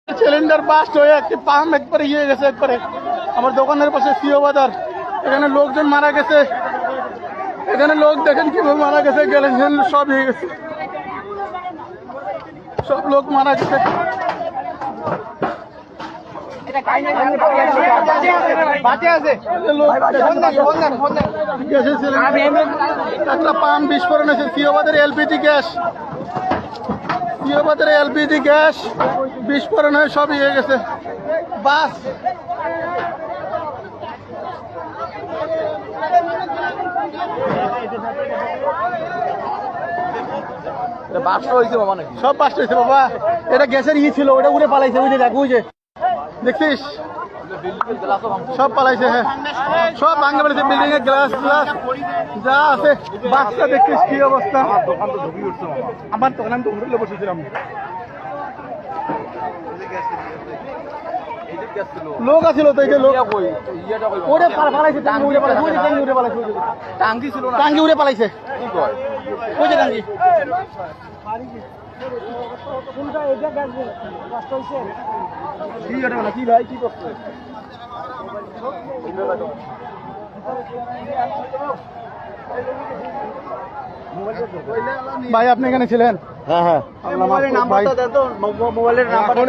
Cylinder burst হয়ে একটি pump একবারে ইয়ে গেছে একবারে আমার দোকানের পাশে সিও বাজার। এখানে লোকজন মারা গেছে, এখানে লোক দেখেন কিভাবে মারা গেছে, গেলেন সব হয়ে গেছে, সব লোক মারা গেছে। একটা পাম্প বিস্ফোরণ হয়েছে সিওবাদের এলপিজি গ্যাস, সিওবাদের এলপিজি গ্যাস বিস্ফোরণ হয়ে সব হয়ে গেছে। বাস সব বাস্ট হয়েছে বাবা। এটা গ্যাসের ই ছিল, ওটা উড়ে পালাইছে, ওই যে দেখ, ওই যে দেখছিস সব পালাইছে। হ্যাঁ সব ভাঙে পড়েছে, বিল্ডিং এর গ্লাস গ্লাস যা আছে। বাসটা দেখছিস কি অবস্থা। আমার দোকান তো হোটেলে বসেছিলাম, লোক আছিল তো, এই যে লোক ওরে পালাইছে, টাঙ্গি উড়ে পালাইছে, টাঙ্গি ছিল না, টাঙ্গি উড়ে পালাইছে, ওই যে টাঙ্গি। ভাই আপনি এখানে ছিলেন? হ্যাঁ হ্যাঁ, মোবাইলের নাম্বারটা দেন তো, মোবাইলের নাম্বারটা।